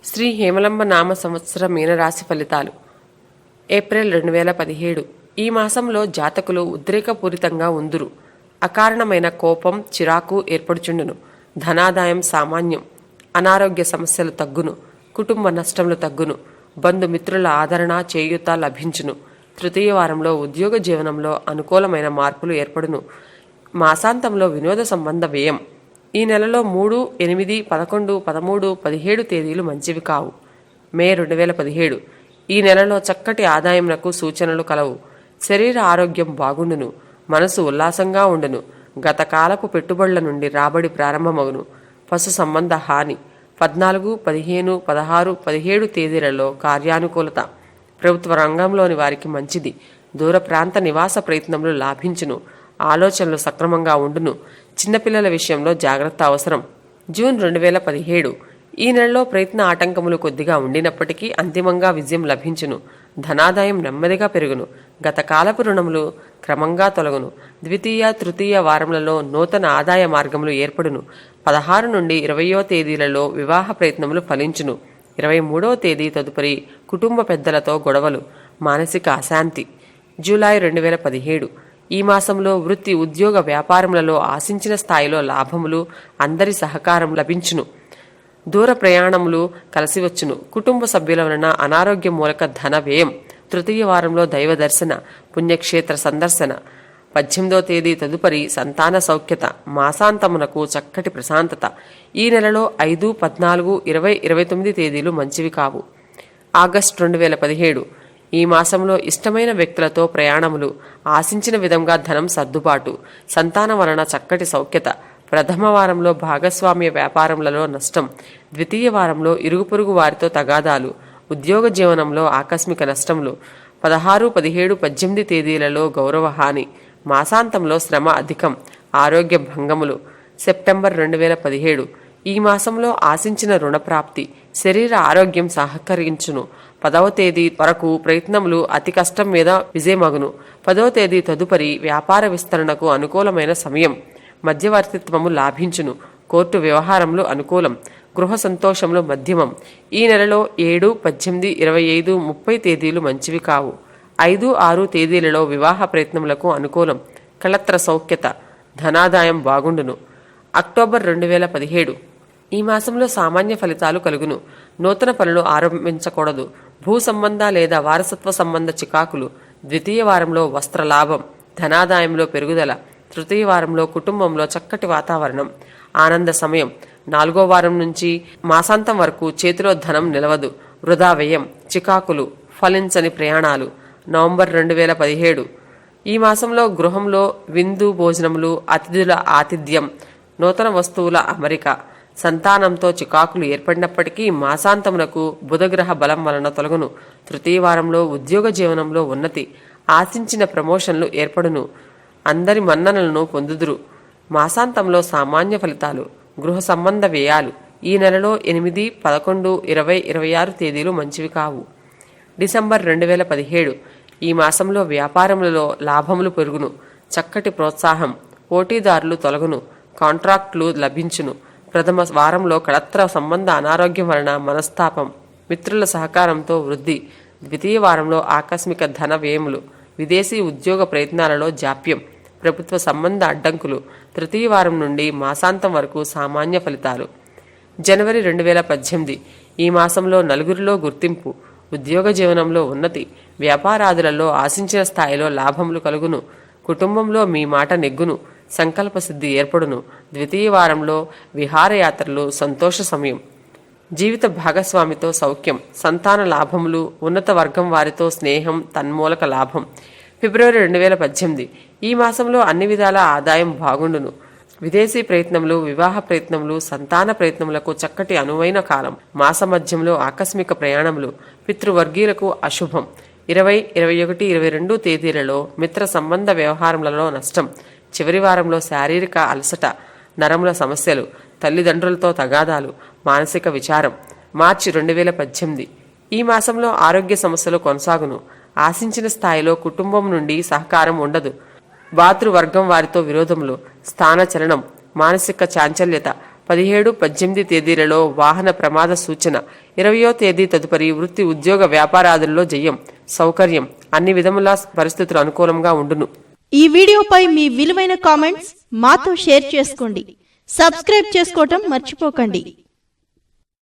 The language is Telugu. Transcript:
శ్రీ హేమలంబ నామ సంవత్సర మీనరాశి ఫలితాలు. ఏప్రిల్ 2017. ఈ మాసంలో జాతకులు ఉద్రేకపూరితంగా ఉందురు. అకారణమైన కోపం, చిరాకు ఏర్పడుచుండును. ధనాదాయం సామాన్యం. అనారోగ్య సమస్యలు తగ్గును. కుటుంబ నష్టములు తగ్గును. బంధుమిత్రుల ఆదరణ, చేయూత లభించును. తృతీయ వారంలో ఉద్యోగ జీవనంలో అనుకూలమైన మార్పులు ఏర్పడును. మాసాంతంలో వినోద సంబంధ వ్యయం. ఈ నెలలో 3, 8, 11, 13, 17 తేదీలు మంచివి కావు. మే 2017. ఈ నెలలో చక్కటి ఆదాయమునకు సూచనలు కలవు. శరీర ఆరోగ్యం బాగుండును. మనసు ఉల్లాసంగా ఉండును. గత కాలపు పెట్టుబడుల నుండి రాబడి ప్రారంభమగును. పశు సంబంధ హాని. 14, 15, 16, 17 తేదీలలో కార్యానుకూలత. ప్రభుత్వ రంగంలోని వారికి మంచిది. దూర ప్రాంత నివాస ప్రయత్నములు లాభించును. ఆలోచనలు సక్రమంగా ఉండును. చిన్నపిల్లల విషయంలో జాగ్రత్త అవసరం. జూన్ 2017. ఈ నెలలో ప్రయత్న ఆటంకములు కొద్దిగా ఉండినప్పటికీ అంతిమంగా విజయం లభించును. ధనాదాయం నెమ్మదిగా పెరుగును. గత కాలపు రుణములు క్రమంగా తొలగును. ద్వితీయ, తృతీయ వారములలో నూతన ఆదాయ మార్గములు ఏర్పడును. 16 నుండి 20వ తేదీలలో వివాహ ప్రయత్నములు ఫలించును. 23వ తేదీ తదుపరి కుటుంబ పెద్దలతో గొడవలు, మానసిక అశాంతి. జూలై 2017. ఈ మాసంలో వృత్తి, ఉద్యోగ, వ్యాపారములలో ఆశించిన స్థాయిలో లాభములు, అందరి సహకారం లభించును. దూర ప్రయాణములు కలిసివచ్చును. కుటుంబ సభ్యుల వలన అనారోగ్యం మూలక ధన వ్యయం. తృతీయ వారంలో దైవ దర్శన, పుణ్యక్షేత్ర సందర్శన. 18వ తేదీ తదుపరి సంతాన సౌఖ్యత. మాసాంతమునకు చక్కటి ప్రశాంతత. ఈ నెలలో 5, 14, 20, 29 తేదీలు మంచివి కావు. ఆగస్టు 2017. ఈ మాసంలో ఇష్టమైన వ్యక్తులతో ప్రయాణములు, ఆశించిన విధంగా ధనం సర్దుబాటు, సంతానం వలన చక్కటి సౌఖ్యత. ప్రథమ వారంలో భాగస్వామ్య వ్యాపారములలో నష్టం. ద్వితీయ వారంలో ఇరుగు పొరుగు వారితో తగాదాలు, ఉద్యోగ జీవనంలో ఆకస్మిక నష్టములు. 16, 17, 18 తేదీలలో గౌరవహాని. మాసాంతంలో శ్రమ అధికం, ఆరోగ్య భంగములు. సెప్టెంబర్ 2017. ఈ మాసంలో ఆశించిన రుణప్రాప్తి. శరీర ఆరోగ్యం సహకరించును. 10వ తేదీ వరకు ప్రయత్నములు అతి కష్టం మీద విజయమగును. 10వ తేదీ తదుపరి వ్యాపార విస్తరణకు అనుకూలమైన సమయం. మధ్యవర్తిత్వము లాభించును. కోర్టు వ్యవహారములు అనుకూలం. గృహ సంతోషములు మధ్యమం. ఈ నెలలో 7, 18, 25, 30 తేదీలు మంచివి కావు. 5, 6 తేదీలలో వివాహ ప్రయత్నములకు అనుకూలం. కళత్ర సౌఖ్యత. ధనాదాయం బాగుండును. అక్టోబర్ 2017. ఈ మాసంలో సామాన్య ఫలితాలు కలుగును. నూతన పనులు ఆరంభించకూడదు. భూ సంబంధ లేదా వారసత్వ సంబంధ చికాకులు. ద్వితీయ వారంలో వస్త్ర లాభం, ధనాదాయంలో పెరుగుదల. తృతీయ వారంలో కుటుంబంలో చక్కటి వాతావరణం, ఆనంద సమయం. 4వ వారం నుంచి మాసాంతం వరకు చేతిలో ధనం నిలవదు. వృధా వ్యయం, చికాకులు, ఫలించని ప్రయాణాలు. నవంబర్ 2017. ఈ మాసంలో గృహంలో విందు భోజనములు, అతిథుల ఆతిథ్యం, నూతన వస్తువుల అమరిక. సంతానంతో చికాకులు ఏర్పడినప్పటికీ మాసాంతమునకు బుధగ్రహ బలం వలన తొలగును. తృతీయ వారంలో ఉద్యోగ జీవనంలో ఉన్నతి, ఆశించిన ప్రమోషన్లు ఏర్పడును. అందరి మన్ననలను పొందుదురు. మాసాంతంలో సామాన్య ఫలితాలు. గృహ సంబంధ వ్యయాలు. ఈ నెలలో 8, 11, 20, 26 తేదీలు మంచివి కావు. డిసెంబర్ 2017. ఈ మాసంలో వ్యాపారములలో లాభములు పెరుగును. చక్కటి ప్రోత్సాహం. పోటీదారులు తొలగును. కాంట్రాక్టులు లభించును. ప్రథమ వారంలో కళత్ర సంబంధ అనారోగ్యం వలన మనస్తాపం. మిత్రుల సహకారంతో వృద్ధి. ద్వితీయ వారంలో ఆకస్మిక ధన వ్యయములు. విదేశీ ఉద్యోగ ప్రయత్నాలలో జాప్యం. ప్రభుత్వ సంబంధ అడ్డంకులు. తృతీయ వారం నుండి మాసాంతం వరకు సామాన్య ఫలితాలు. జనవరి 2018. ఈ మాసంలో నలుగురిలో గుర్తింపు. ఉద్యోగ జీవనంలో ఉన్నతి. వ్యాపారాదులలో ఆశించిన స్థాయిలో లాభములు కలుగును. కుటుంబంలో మీ మాట నెగ్గును. సంకల్ప సిద్ధి ఏర్పడును. ద్వితీయ వారంలో విహారయాత్రలు సంతోష సమయం. జీవిత భాగస్వామితో సౌఖ్యం, సంతాన లాభములు, ఉన్నత వర్గం వారితో స్నేహం, తన్మూలక లాభం. ఫిబ్రవరి 2018. ఈ మాసంలో అన్ని విధాల ఆదాయం బాగుండును. విదేశీ ప్రయత్నములు, వివాహ ప్రయత్నములు, సంతాన ప్రయత్నములకు చక్కటి అనువైన కాలం. మాస మధ్యంలో ఆకస్మిక ప్రయాణములు. పితృవర్గీయులకు అశుభం. 20, 21, 22 తేదీలలో మిత్ర సంబంధ వ్యవహారములలో నష్టం. చివరి వారంలో శారీరక అలసట, నరముల సమస్యలు, తల్లిదండ్రులతో తగాదాలు, మానసిక విచారం. మార్చి 2018. ఈ మాసంలో ఆరోగ్య సమస్యలు కొనసాగును. ఆశించిన స్థాయిలో కుటుంబం నుండి సహకారం ఉండదు. భాతృవర్గం వారితో విరోధములు, స్థానచలనం, మానసిక చాంచల్యత. 17, 18 తేదీలలో వాహన ప్రమాద సూచన. 20వ తేదీ తదుపరి వృత్తి ఉద్యోగ వ్యాపారాదుల్లో జయం, సౌకర్యం, అన్ని విధముల పరిస్థితులు అనుకూలంగా ఉండును. ఈ వీడియోపై మీ విలువైన కామెంట్స్ మాతో షేర్ చేసుకోండి. సబ్స్క్రైబ్ చేసుకోవటం మర్చిపోకండి.